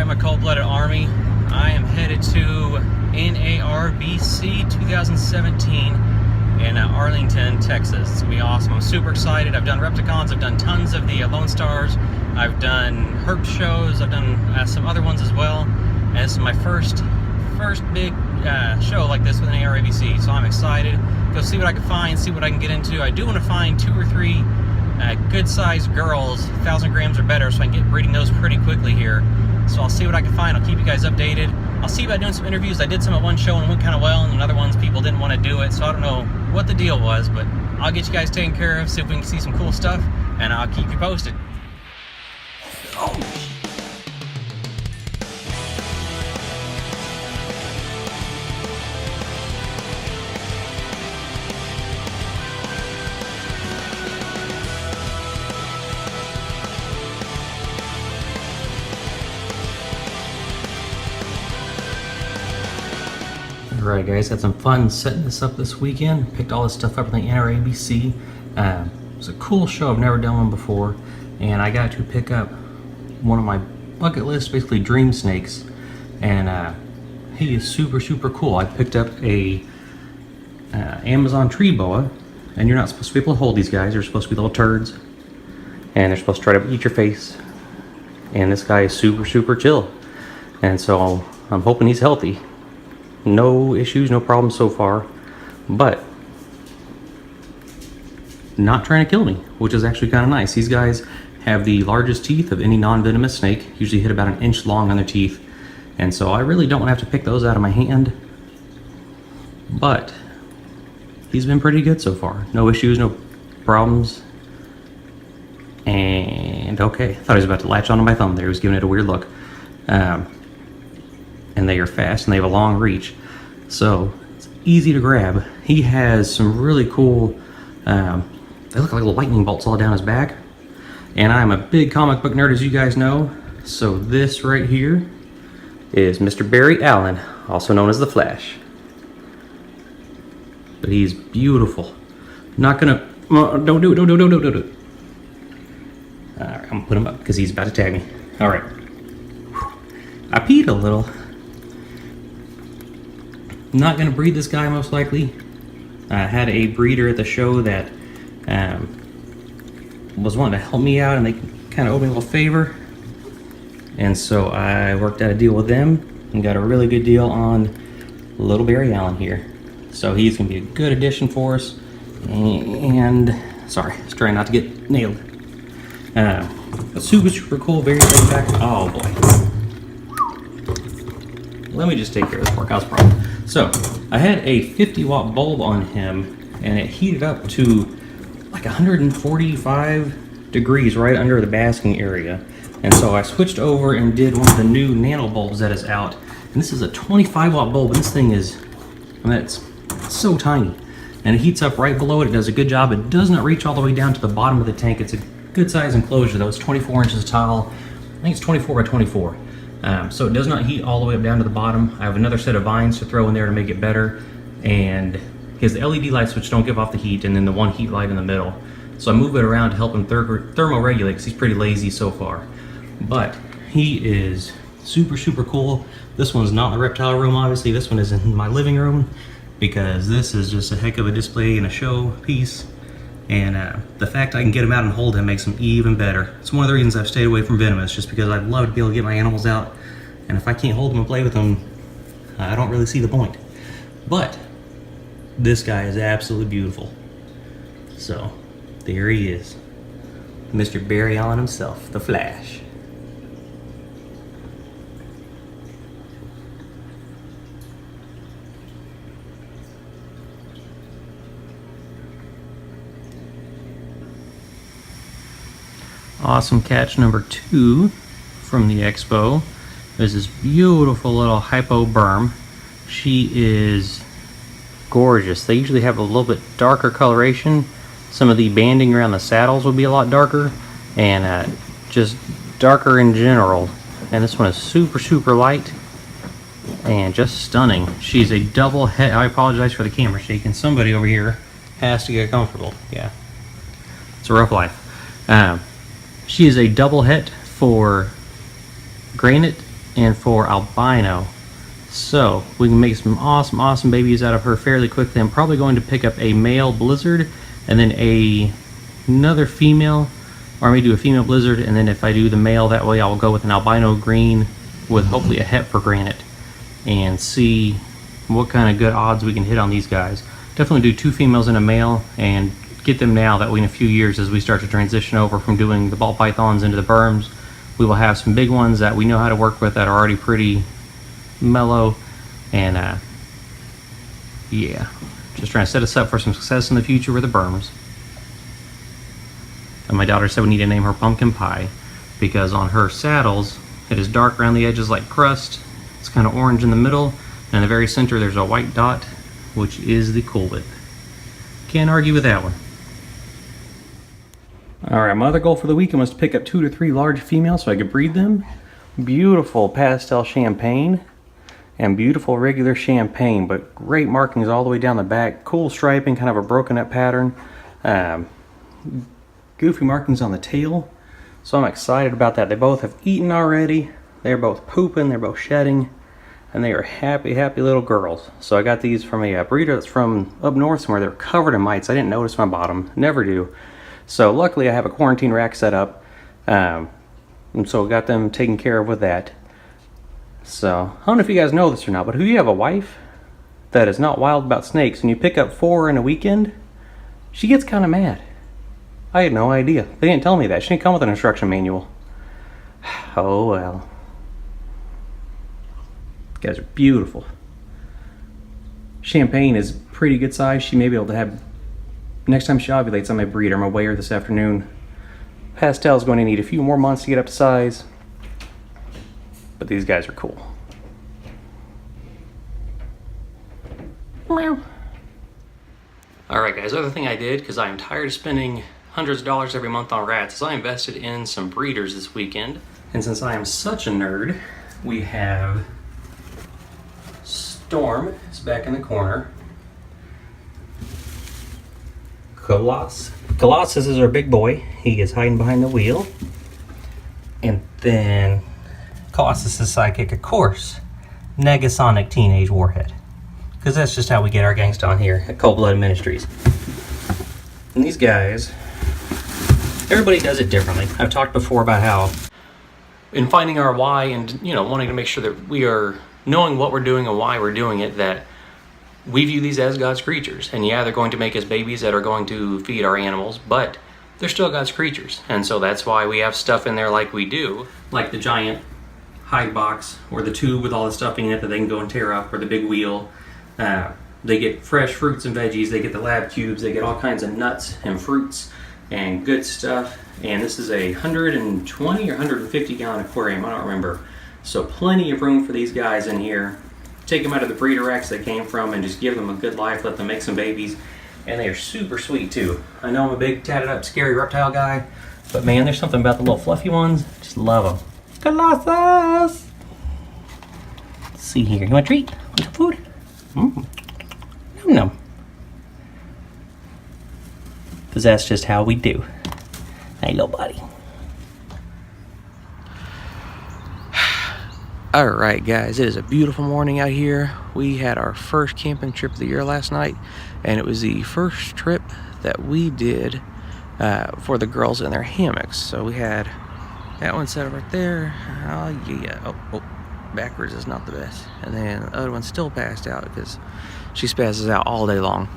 my cold-blooded army? I am headed to NARBC 2017 in Arlington, Texas. It's gonna be awesome. I'm super excited. I've done Repticons, I've done tons of the Lone Stars, I've done herp shows, I've done some other ones as well, and this is my first big show like this with an NARBC, so I'm excited. Go see what I can find, see what I can get into. I do want to find 2 or 3 good-sized girls, 1,000 grams or better, so I can get breeding those pretty quickly here. So I'll see what I can find. I'll keep you guys updated. I'll see about doing some interviews. I did some at one show and it went kind of well, and in other ones people didn't want to do it, so I don't know what the deal was, but I'll get you guys taken care of, see if we can see some cool stuff, and I'll keep you posted. Oh. Alright guys, had some fun setting this up this weekend. Picked all this stuff up in the NARBC. It was a cool show. I've never done one before, and I got to pick up one of my bucket list, basically dream snakes, and he is super cool. I picked up a Amazon tree boa, and you're not supposed to be able to hold these guys. They're supposed to be little turds, and they're supposed to try to eat your face, and this guy is super chill, and so I'm hoping he's healthy. No issues, no problems so far, but not trying to kill me, which is actually kind of nice. These guys have the largest teeth of any non-venomous snake, usually hit about 1 inch long on their teeth, and so I really don't want to have to pick those out of my hand, but he's been pretty good so far. No issues, no problems, and okay, I thought he was about to latch onto my thumb there. He was giving it a weird look. And they are fast and they have a long reach, so it's easy to grab. He has some really cool, they look like little lightning bolts all down his back, and I'm a big comic book nerd, as you guys know, so this right here is Mr. Barry Allen, also known as the Flash. But he's beautiful. Not gonna, don't do it. Alright, I'm gonna put him up because he's about to tag me. Alright, I peed a little. Not going to breed this guy most likely. I had a breeder at the show that was wanting to help me out, and they kind of owed me a little favor, and so I worked out a deal with them and got a really good deal on little Barry Allen here. So he's going to be a good addition for us, and sorry, I was trying not to get nailed. But super cool, very laid back. Oh boy. Let me just take care of this workhouse problem. So, I had a 50 watt bulb on him, and it heated up to like 145 degrees right under the basking area. And so I switched over and did one of the new nano bulbs that is out. And this is a 25 watt bulb, and this thing is, I mean, it's so tiny. And it heats up right below it. It does a good job. It does not reach all the way down to the bottom of the tank. It's a good size enclosure though. It's 24 inches tall. I think it's 24 by 24. So it does not heat all the way up down to the bottom. I have another set of vines to throw in there to make it better, and he has the LED lights which don't give off the heat, and then the one heat light in the middle. So I move it around to help him thermoregulate because he's pretty lazy so far. But he is super cool. This one's not in the reptile room, obviously. This one is in my living room because this is just a heck of a display and a show piece. And the fact I can get him out and hold him makes him even better. It's one of the reasons I've stayed away from venomous, just because I'd love to be able to get my animals out, and if I can't hold them and play with them, I don't really see the point. But this guy is absolutely beautiful. So there he is, Mr. Barry Allen himself, the Flash. Awesome catch number 2 from the expo. There's this beautiful little hypoberm. She is gorgeous. They usually have a little bit darker coloration. Some of the banding around the saddles will be a lot darker, and just darker in general. And this one is super light and just stunning. She's a double head. I apologize for the camera shaking. Somebody over here has to get comfortable. Yeah, it's a rough life. She is a double het for granite and for albino. So we can make some awesome babies out of her fairly quickly. I'm probably going to pick up a male blizzard and then another female, or maybe do a female blizzard, and then if I do the male that way, I'll go with an albino green with hopefully a het for granite and see what kind of good odds we can hit on these guys. Definitely do 2 females and a male and get them now, that way in a few years as we start to transition over from doing the ball pythons into the berms, we will have some big ones that we know how to work with that are already pretty mellow, and yeah, just trying to set us up for some success in the future with the berms. And my daughter said we need to name her Pumpkin Pie because on her saddles it is dark around the edges like crust, it's kind of orange in the middle, and in the very center there's a white dot, which is the cool bit. Can't argue with that one. Alright, my other goal for the weekend was to pick up 2 to 3 large females so I could breed them. Beautiful pastel champagne and beautiful regular champagne, but great markings all the way down the back. Cool striping, kind of a broken up pattern. Goofy markings on the tail. So I'm excited about that. They both have eaten already. They're both pooping, they're both shedding, and they are happy little girls. So I got these from a breeder that's from up north somewhere. They're covered in mites. I didn't notice my bottom, never do. So luckily I have a quarantine rack set up, and so I got them taken care of with that. So I don't know if you guys know this or not, but if you have a wife that is not wild about snakes and you pick up 4 in a weekend, she gets kind of mad. I had no idea. They didn't tell me that. She didn't come with an instruction manual. Oh well. You guys are beautiful. Champagne is pretty good size. She may be able to have, next time she ovulates, I might breed her. I'm gonna weigh her this afternoon. Pastel is going to need a few more months to get up to size, but these guys are cool. Meow. Alright guys, other thing I did, because I am tired of spending hundreds of dollars every month on rats, is I invested in some breeders this weekend. And since I am such a nerd, we have Storm is back in the corner. Colossus is our big boy. He is hiding behind the wheel. And then Colossus' sidekick, of course, Negasonic Teenage Warhead. Because that's just how we get our gangsta on here at Cold-Blooded Ministries. And these guys, everybody does it differently. I've talked before about how in finding our why and, you know, wanting to make sure that we are knowing what we're doing and why we're doing it, that we view these as God's creatures. And yeah, they're going to make us babies that are going to feed our animals, but they're still God's creatures. And so that's why we have stuff in there like we do, like the giant hide box or the tube with all the stuffing in it that they can go and tear up, or the big wheel. They get fresh fruits and veggies, they get the lab cubes, they get all kinds of nuts and fruits and good stuff. And this is a 120 or 150 gallon aquarium, I don't remember. So plenty of room for these guys in here. Take them out of the breeder racks they came from and just give them a good life, let them make some babies. And they are super sweet too. I know I'm a big tatted up scary reptile guy, but man, there's something about the little fluffy ones. Just love them. Colossus! Let's see here, you want a treat? Want some food? Num num. Because that's just how we do. Hey, little buddy. Alright guys, it is a beautiful morning out here. We had our first camping trip of the year last night, and it was the first trip that we did for the girls in their hammocks. So we had that one set up right there. Oh yeah, oh, backwards is not the best. And then the other one's still passed out because she spazzes out all day long.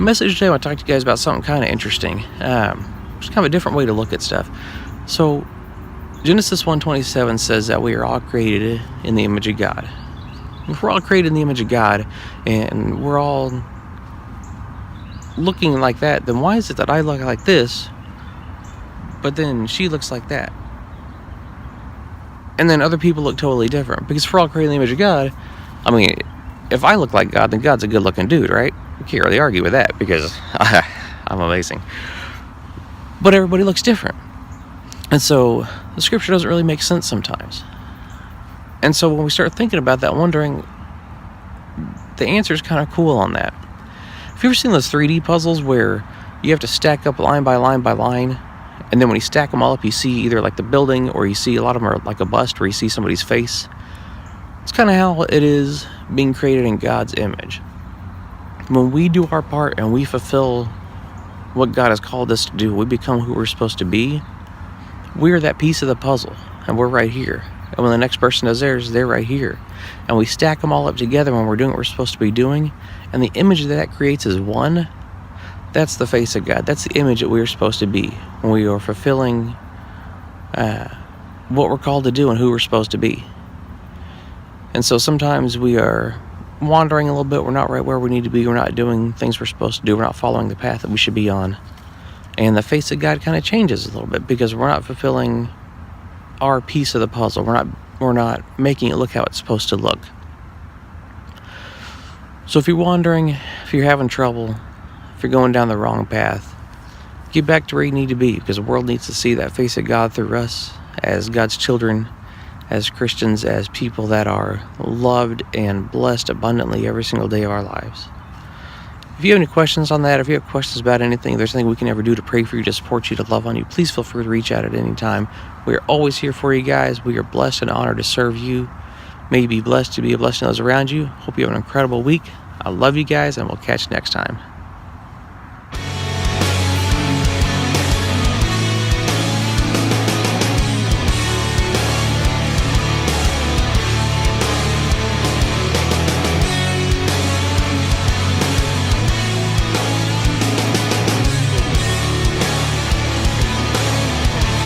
Message today, I want to talk to you guys about something kind of interesting. Just kind of a different way to look at stuff. So Genesis 1:27 says that we are all created in the image of God. If we're all created in the image of God and we're all looking like that, then why is it that I look like this but then she looks like that, and then other people look totally different? Because if we're all created in the image of God, I mean, if I look like God, then God's a good looking dude, right? You can't really argue with that because I'm amazing. But everybody looks different. And so the scripture doesn't really make sense sometimes. And so when we start thinking about that, wondering, the answer is kind of cool on that. Have you ever seen those 3D puzzles where you have to stack up line by line by line. And then when you stack them all up, you see either like the building, or you see a lot of them are like a bust, or you see somebody's face. It's kind of how it is being created in God's image. When we do our part and we fulfill what God has called us to do, we become who we're supposed to be. We're that piece of the puzzle, and we're right here. And when the next person does theirs, they're right here. And we stack them all up together when we're doing what we're supposed to be doing. And the image that creates is one. That's the face of God. That's the image that we're supposed to be when we are fulfilling what we're called to do and who we're supposed to be. And so sometimes we are wandering a little bit. We're not right where we need to be. We're not doing things we're supposed to do. We're not following the path that we should be on. And the face of God kind of changes a little bit because we're not fulfilling our piece of the puzzle. We're not making it look how it's supposed to look. So if you're wandering, if you're having trouble, if you're going down the wrong path, get back to where you need to be, because the world needs to see that face of God through us as God's children, as Christians, as people that are loved and blessed abundantly every single day of our lives. If you have any questions on that, if you have questions about anything, if there's anything we can ever do to pray for you, to support you, to love on you, please feel free to reach out at any time. We are always here for you guys. We are blessed and honored to serve you. May you be blessed to be a blessing to those around you. Hope you have an incredible week. I love you guys, and we'll catch you next time.